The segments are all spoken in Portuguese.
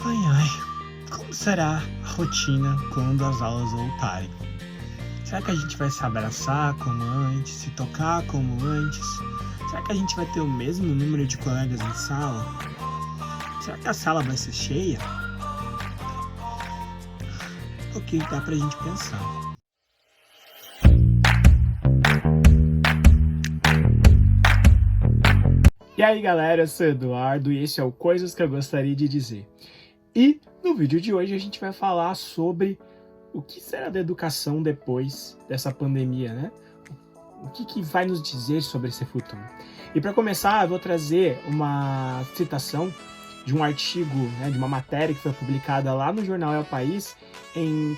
Ai, ai, como será a rotina quando as aulas voltarem? Será que a gente vai se abraçar como antes, se tocar como antes? Será que a gente vai ter o mesmo número de colegas em sala? Será que a sala vai ser cheia? Ok, dá pra gente pensar. E aí galera, eu sou o Eduardo e esse é o Coisas que eu gostaria de dizer. E no vídeo de hoje a gente vai falar sobre o que será da educação depois dessa pandemia, né? O que vai nos dizer sobre esse futuro? E para começar, eu vou trazer uma citação de um artigo, né, de uma matéria que foi publicada lá no jornal É o País em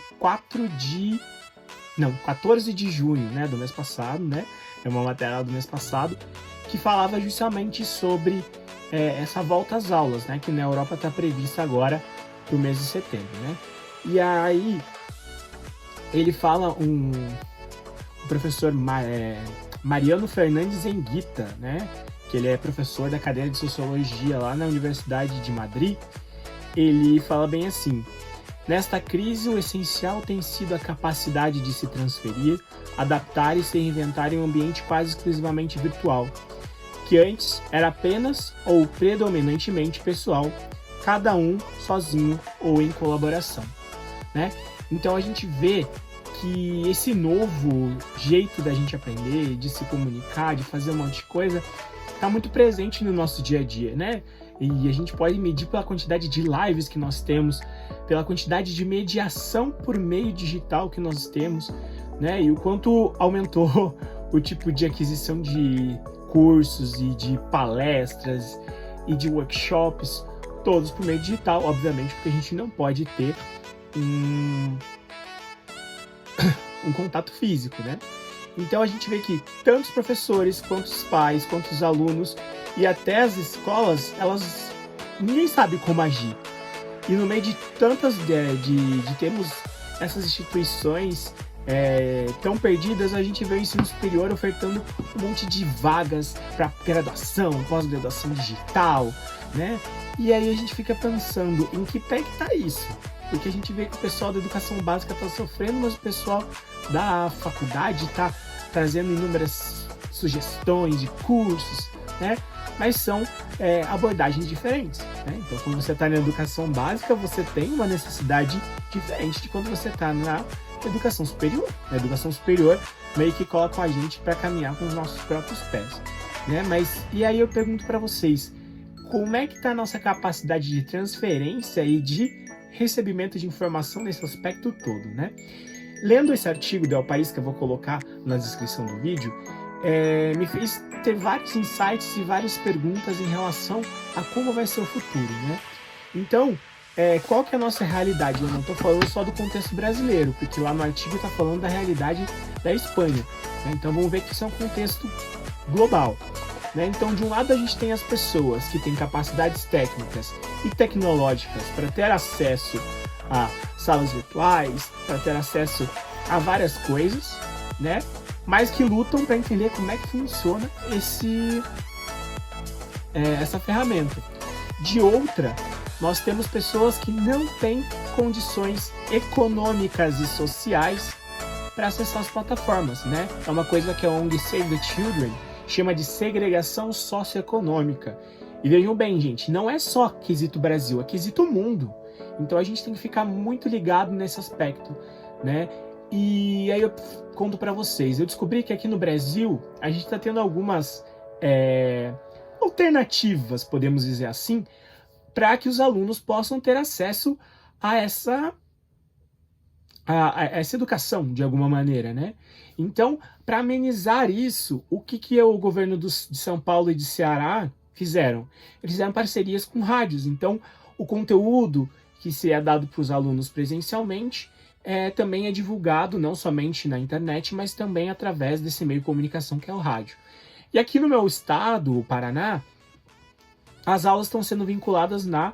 14 de junho, né, do mês passado, né? É uma matéria do mês passado que falava justamente sobre essa volta às aulas, né, que na Europa está prevista agora para o mês de setembro, né? E aí ele fala o professor Mariano Fernandes Enguita, né, que ele é professor da cadeira de Sociologia lá na Universidade de Madrid. Ele fala bem assim: nesta crise, o essencial tem sido a capacidade de se transferir, adaptar e se reinventar em um ambiente quase exclusivamente virtual, que antes era apenas ou predominantemente pessoal, cada um sozinho ou em colaboração, né? Então a gente vê que esse novo jeito da gente aprender, de se comunicar, de fazer um monte de coisa, está muito presente no nosso dia a dia, né? E a gente pode medir pela quantidade de lives que nós temos, pela quantidade de mediação por meio digital que nós temos, né? E o quanto aumentou o tipo de aquisição de cursos e de palestras e de workshops, todos por meio digital, obviamente, porque a gente não pode ter um contato físico, né? Então a gente vê que tanto os professores, quanto os pais, quanto os alunos e até as escolas, ninguém sabe como agir. E no meio de tantas, de termos essas instituições tão perdidas, a gente vê o ensino superior ofertando um monte de vagas para graduação, pós-graduação digital, né? E aí a gente fica pensando em que pé que tá isso? Porque a gente vê que o pessoal da educação básica está sofrendo, mas o pessoal da faculdade está trazendo inúmeras sugestões de cursos, né? Mas são abordagens diferentes, né? Então, quando você está na educação básica, você tem uma necessidade diferente de quando você está na educação superior. Na educação superior, meio que coloca a gente para caminhar com os nossos próprios pés, né? Mas, e aí eu pergunto para vocês, como é que está a nossa capacidade de transferência e de recebimento de informação nesse aspecto todo, né? Lendo esse artigo do El País, que eu vou colocar na descrição do vídeo, me fez ter vários insights e várias perguntas em relação a como vai ser o futuro, né? Então, qual que é a nossa realidade? Eu não estou falando só do contexto brasileiro, porque lá no artigo está falando da realidade da Espanha, né? Então vamos ver que isso é um contexto global, né? Então, de um lado a gente tem as pessoas que têm capacidades técnicas e tecnológicas para ter acesso a salas virtuais, para ter acesso a várias coisas, né? Mas que lutam para entender como é que funciona essa ferramenta. De outra, nós temos pessoas que não têm condições econômicas e sociais para acessar as plataformas, né? É uma coisa que a ONG Save the Children chama de segregação socioeconômica. E vejam bem, gente, não é só quesito Brasil, é quesito mundo. Então a gente tem que ficar muito ligado nesse aspecto, né? E aí eu conto para vocês, eu descobri que aqui no Brasil a gente está tendo algumas alternativas, podemos dizer assim, para que os alunos possam ter acesso a essa educação, de alguma maneira, né? Então, para amenizar isso, o que o governo de São Paulo e de Ceará fizeram? Eles fizeram parcerias com rádios. Então, o conteúdo que se é dado para os alunos presencialmente também é divulgado, não somente na internet, mas também através desse meio de comunicação que é o rádio. E aqui no meu estado, o Paraná, as aulas estão sendo vinculadas na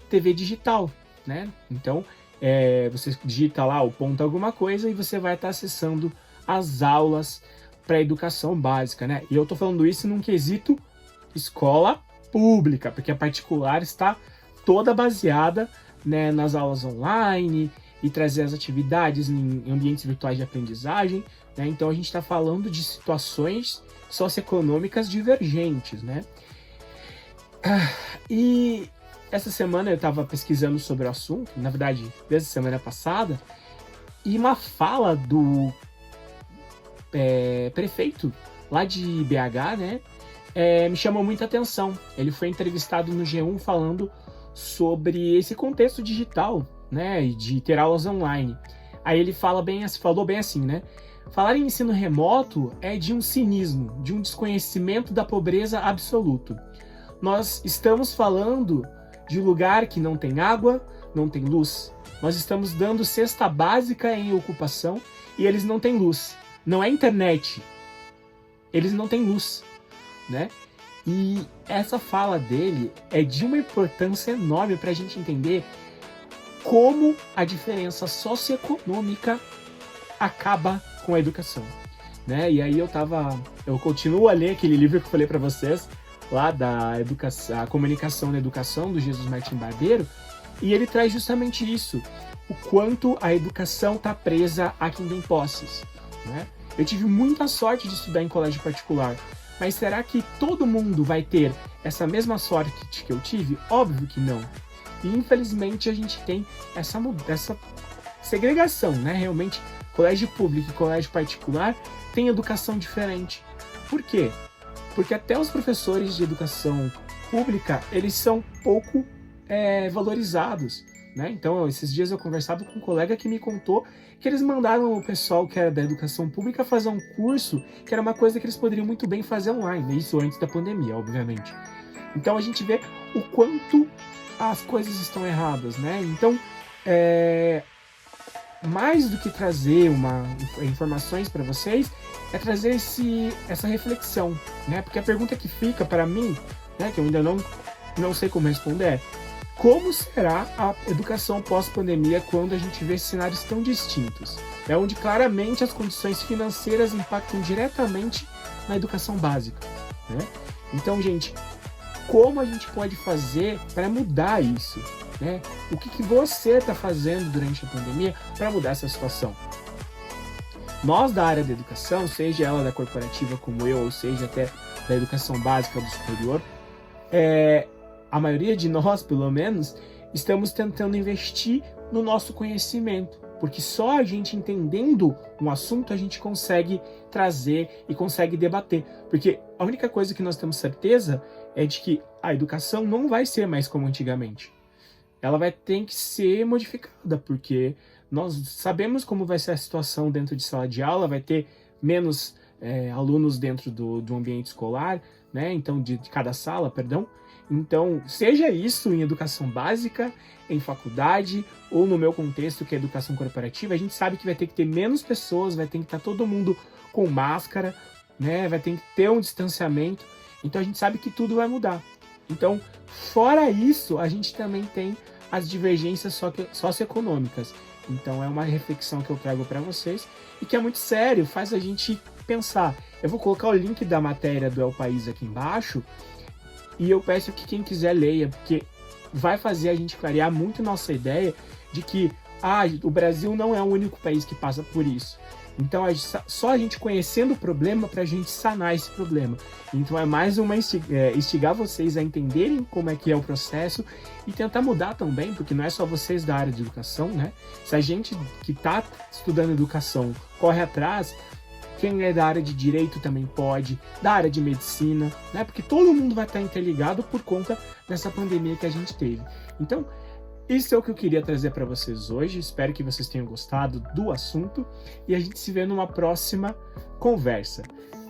TV digital, né? Então, você digita lá o ponto alguma coisa e você vai estar acessando as aulas para a educação básica, né? E eu tô falando isso num quesito escola pública, porque a particular está toda baseada, né, nas aulas online e trazer as atividades em ambientes virtuais de aprendizagem, né? Então a gente está falando de situações socioeconômicas divergentes, né? E essa semana eu estava pesquisando sobre o assunto, na verdade, desde a semana passada, e uma fala do prefeito lá de BH, né, me chamou muita atenção. Ele foi entrevistado no G1 falando sobre esse contexto digital, né, e de ter aulas online. Aí ele falou bem assim, né? Falar em ensino remoto é de um cinismo, de um desconhecimento da pobreza absoluto. Nós estamos falando de lugar que não tem água, não tem luz. Nós estamos dando cesta básica em ocupação e eles não têm luz. Não é internet. Eles não têm luz, né? E essa fala dele é de uma importância enorme para a gente entender como a diferença socioeconômica acaba com a educação, né? E aí eu continuo a ler aquele livro que eu falei para vocês, lá da educação, a comunicação na educação, do Jesus Martim Barbeiro, e ele traz justamente isso, o quanto a educação está presa a quem tem posses, né? Eu tive muita sorte de estudar em colégio particular, mas será que todo mundo vai ter essa mesma sorte que eu tive? Óbvio que não. E infelizmente a gente tem essa segregação, né? Realmente, colégio público e colégio particular tem educação diferente. Por quê? Porque até os professores de educação pública, eles são pouco valorizados, né? Então, esses dias eu conversava com um colega que me contou que eles mandaram o pessoal que era da educação pública fazer um curso que era uma coisa que eles poderiam muito bem fazer online, isso antes da pandemia, obviamente. Então, a gente vê o quanto as coisas estão erradas, né? Então, mais do que trazer informações para vocês, é trazer essa reflexão, né? Porque a pergunta que fica para mim, né, que eu ainda não sei como responder, é: como será a educação pós-pandemia quando a gente vê cenários tão distintos? É onde claramente as condições financeiras impactam diretamente na educação básica, né? Então, gente, como a gente pode fazer para mudar isso, né? O que você está fazendo durante a pandemia para mudar essa situação? Nós da área da educação, seja ela da corporativa como eu, ou seja até da educação básica do superior, a maioria de nós, pelo menos, estamos tentando investir no nosso conhecimento, porque só a gente entendendo um assunto a gente consegue trazer e consegue debater, porque a única coisa que nós temos certeza é de que a educação não vai ser mais como antigamente. Ela vai ter que ser modificada, porque nós sabemos como vai ser a situação dentro de sala de aula, vai ter menos alunos dentro do ambiente escolar, né? Então, de cada sala, perdão. Então, seja isso em educação básica, em faculdade, ou no meu contexto, que é educação corporativa, a gente sabe que vai ter que ter menos pessoas, vai ter que estar todo mundo com máscara, né? Vai ter que ter um distanciamento. Então, a gente sabe que tudo vai mudar. Então, fora isso, a gente também tem as divergências socioeconômicas. Então, é uma reflexão que eu trago para vocês e que é muito sério, faz a gente pensar. Eu vou colocar o link da matéria do El País aqui embaixo e eu peço que quem quiser leia, porque vai fazer a gente clarear muito nossa ideia de que o Brasil não é o único país que passa por isso. Então, só a gente conhecendo o problema para a gente sanar esse problema. Então, é mais uma instigar vocês a entenderem como é que é o processo e tentar mudar também, porque não é só vocês da área de educação, né? Se a gente que está estudando educação corre atrás, quem é da área de direito também pode, da área de medicina, né? Porque todo mundo vai estar interligado por conta dessa pandemia que a gente teve. Então, isso é o que eu queria trazer para vocês hoje. Espero que vocês tenham gostado do assunto e a gente se vê numa próxima conversa,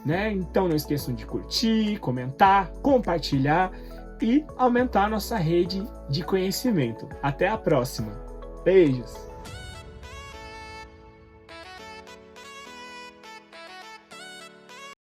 né? Então não esqueçam de curtir, comentar, compartilhar e aumentar a nossa rede de conhecimento. Até a próxima. Beijos!